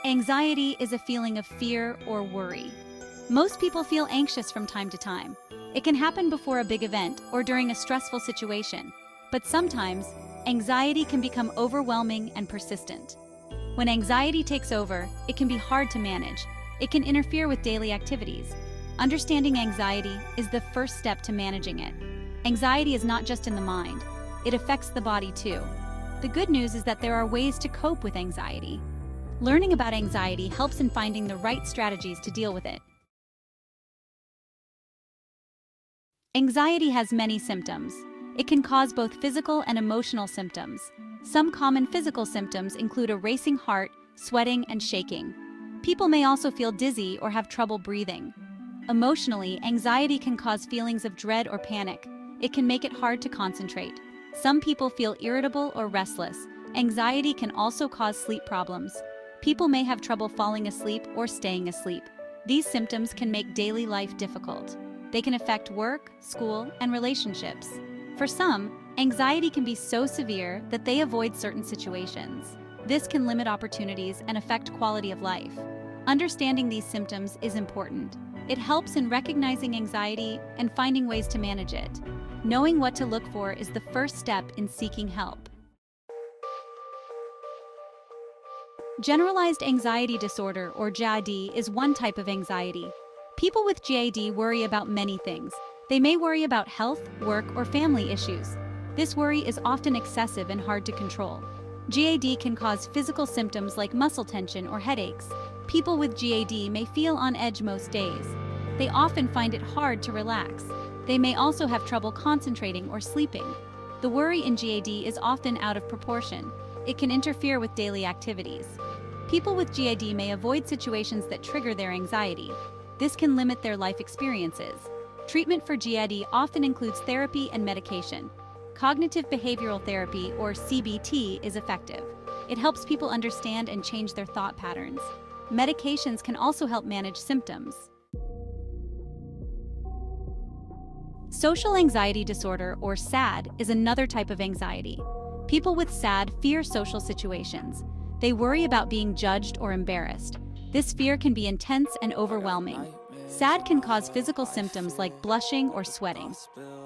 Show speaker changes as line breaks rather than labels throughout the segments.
Anxiety is a feeling of fear or worry. Most people feel anxious from time to time. It can happen before a big event or during a stressful situation. But sometimes, anxiety can become overwhelming and persistent. When anxiety takes over, it can be hard to manage. It can interfere with daily activities. Understanding anxiety is the first step to managing it. Anxiety is not just in the mind, it affects the body too. The good news is that there are ways to cope with anxiety. Learning about anxiety helps in finding the right strategies to deal with it. Anxiety has many symptoms. It can cause both physical and emotional symptoms. Some common physical symptoms include a racing heart, sweating, and shaking. People may also feel dizzy or have trouble breathing. Emotionally, anxiety can cause feelings of dread or panic. It can make it hard to concentrate. Some people feel irritable or restless. Anxiety can also cause sleep problems. People may have trouble falling asleep or staying asleep. These symptoms can make daily life difficult. They can affect work, school, and relationships. For some, anxiety can be so severe that they avoid certain situations. This can limit opportunities and affect quality of life. Understanding these symptoms is important. It helps in recognizing anxiety and finding ways to manage it. Knowing what to look for is the first step in seeking help. Generalized anxiety disorder, or GAD, is one type of anxiety. People with GAD worry about many things. They may worry about health, work, or family issues. This worry is often excessive and hard to control. GAD can cause physical symptoms like muscle tension or headaches. People with GAD may feel on edge most days. They often find it hard to relax. They may also have trouble concentrating or sleeping. The worry in GAD is often out of proportion. It can interfere with daily activities. People with GAD may avoid situations that trigger their anxiety. This can limit their life experiences. Treatment for GAD often includes therapy and medication. Cognitive behavioral therapy, or CBT, is effective. It helps people understand and change their thought patterns. Medications can also help manage symptoms. Social anxiety disorder, or SAD, is another type of anxiety. People with SAD fear social situations. They worry about being judged or embarrassed. This fear can be intense and overwhelming. SAD can cause physical symptoms like blushing or sweating.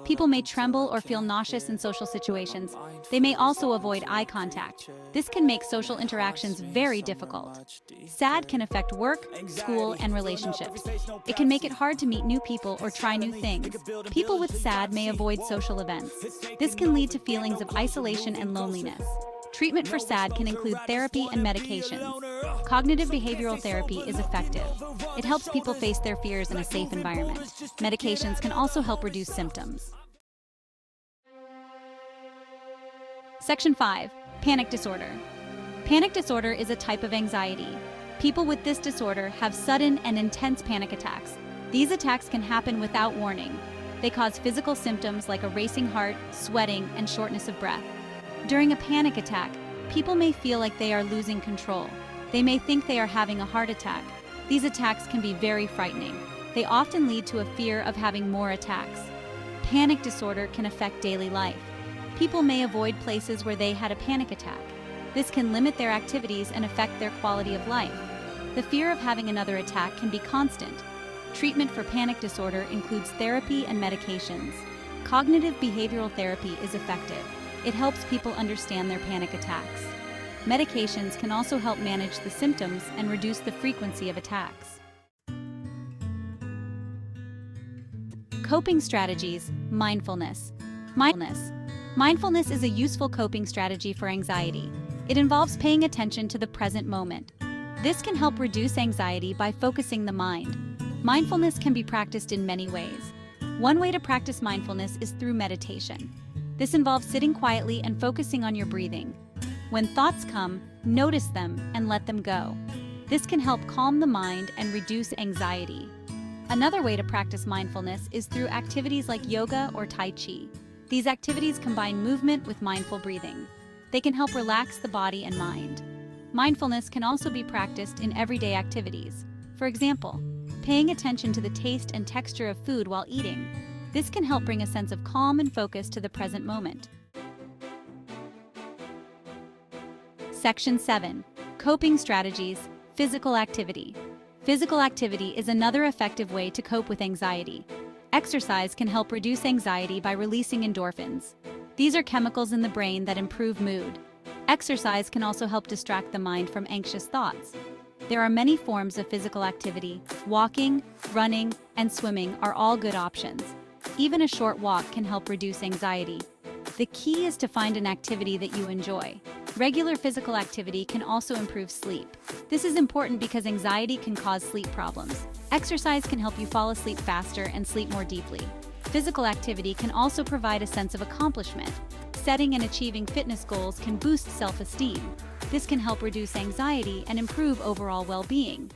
People may tremble or feel nauseous in social situations. They may also avoid eye contact. This can make social interactions very difficult. SAD can affect work, school, and relationships. It can make it hard to meet new people or try new things. People with SAD may avoid social events. This can lead to feelings of isolation and loneliness. Treatment for SAD can include therapy and medications. Cognitive behavioral therapy is effective. It helps people face their fears in a safe environment. Medications can also help reduce symptoms. Section 5. Panic disorder. Panic disorder is a type of anxiety. People with this disorder have sudden and intense panic attacks. These attacks can happen without warning. They cause physical symptoms like a racing heart, sweating, and shortness of breath. During a panic attack, people may feel like they are losing control. They may think they are having a heart attack. These attacks can be very frightening. They often lead to a fear of having more attacks. Panic disorder can affect daily life. People may avoid places where they had a panic attack. This can limit their activities and affect their quality of life. The fear of having another attack can be constant. Treatment for panic disorder includes therapy and medications. Cognitive behavioral therapy is effective. It helps people understand their panic attacks. Medications can also help manage the symptoms and reduce the frequency of attacks. Coping strategies, mindfulness. Mindfulness is a useful coping strategy for anxiety. It involves paying attention to the present moment. This can help reduce anxiety by focusing the mind. Mindfulness can be practiced in many ways. One way to practice mindfulness is through meditation. This involves sitting quietly and focusing on your breathing. When thoughts come, notice them and let them go. This can help calm the mind and reduce anxiety. Another way to practice mindfulness is through activities like yoga or Tai Chi. These activities combine movement with mindful breathing. They can help relax the body and mind. Mindfulness can also be practiced in everyday activities. For example, paying attention to the taste and texture of food while eating. This can help bring a sense of calm and focus to the present moment. Section 7. Coping strategies, Physical activity. Physical activity is another effective way to cope with anxiety. Exercise can help reduce anxiety by releasing endorphins. These are chemicals in the brain that improve mood. Exercise can also help distract the mind from anxious thoughts. There are many forms of physical activity. Walking, running, and swimming are all good options. Even a short walk can help reduce anxiety. The key is to find an activity that you enjoy. Regular physical activity can also improve sleep. This is important because anxiety can cause sleep problems. Exercise can help you fall asleep faster and sleep more deeply. Physical activity can also provide a sense of accomplishment. Setting and achieving fitness goals can boost self-esteem. This can help reduce anxiety and improve overall well-being.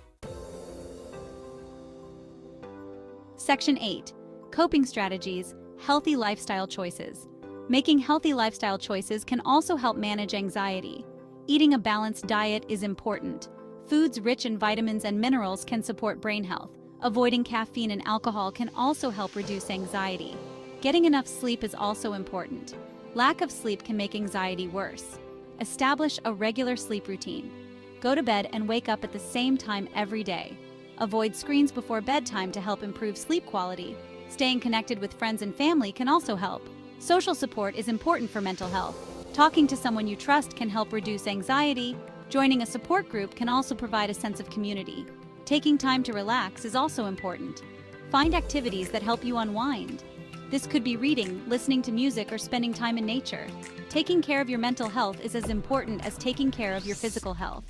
Section 8. Coping strategies, healthy lifestyle choices. Making healthy lifestyle choices can also help manage anxiety. Eating a balanced diet is important. Foods rich in vitamins and minerals can support brain health. Avoiding caffeine and alcohol can also help reduce anxiety. Getting enough sleep is also important. Lack of sleep can make anxiety worse. Establish a regular sleep routine. Go to bed and wake up at the same time every day. Avoid screens before bedtime to help improve sleep quality. Staying connected with friends and family can also help. Social support is important for mental health. Talking to someone you trust can help reduce anxiety. Joining a support group can also provide a sense of community. Taking time to relax is also important. Find activities that help you unwind. This could be reading, listening to music, or spending time in nature. Taking care of your mental health is as important as taking care of your physical health.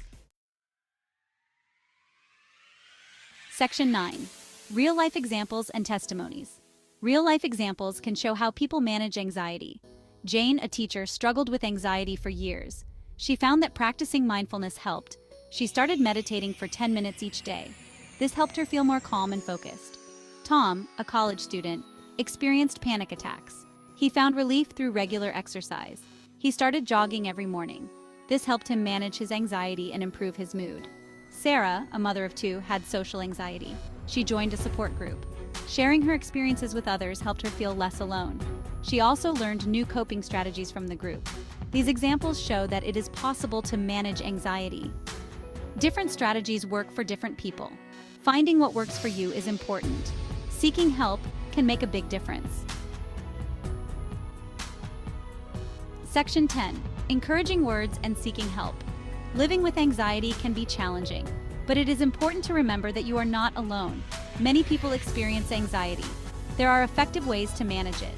Section 9. Real-life examples and testimonies. Real-life examples can show how people manage anxiety. Jane, a teacher, struggled with anxiety for years. She found that practicing mindfulness helped. She started meditating for 10 minutes each day. This helped her feel more calm and focused. Tom, a college student, experienced panic attacks. He found relief through regular exercise. He started jogging every morning. This helped him manage his anxiety and improve his mood. Sarah, a mother of 2, had social anxiety. She joined a support group. Sharing her experiences with others helped her feel less alone. She also learned new coping strategies from the group. These examples show that it is possible to manage anxiety. Different strategies work for different people. Finding what works for you is important. Seeking help can make a big difference. Section 10. Encouraging words and seeking help. Living with anxiety can be challenging, but it is important to remember that you are not alone. Many people experience anxiety. There are effective ways to manage it.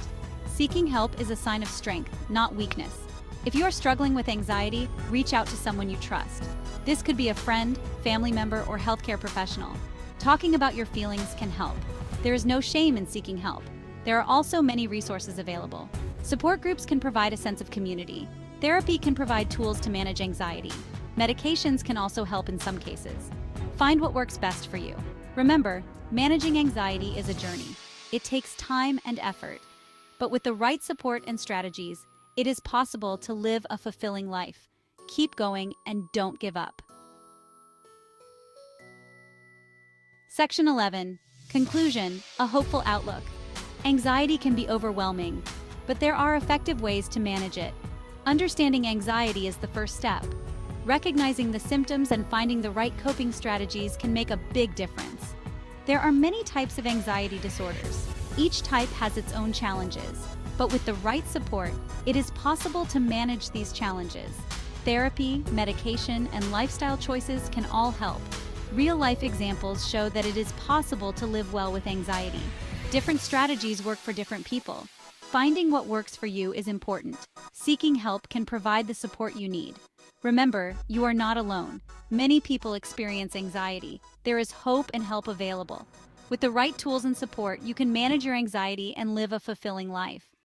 Seeking help is a sign of strength, not weakness. If you are struggling with anxiety, reach out to someone you trust. This could be a friend, family member, or healthcare professional. Talking about your feelings can help. There is no shame in seeking help. There are also many resources available. Support groups can provide a sense of community. Therapy can provide tools to manage anxiety. Medications can also help in some cases. Find what works best for you. Remember, managing anxiety is a journey. It takes time and effort. But with the right support and strategies, it is possible to live a fulfilling life. Keep going and don't give up. Section 11. Conclusion, a hopeful outlook. Anxiety can be overwhelming, but there are effective ways to manage it. Understanding anxiety is the first step. Recognizing the symptoms and finding the right coping strategies can make a big difference. There are many types of anxiety disorders. Each type has its own challenges, but with the right support, it is possible to manage these challenges. Therapy, medication, and lifestyle choices can all help. Real-life examples show that it is possible to live well with anxiety. Different strategies work for different people. Finding what works for you is important. Seeking help can provide the support you need. Remember, you are not alone. Many people experience anxiety. There is hope and help available. With the right tools and support, you can manage your anxiety and live a fulfilling life.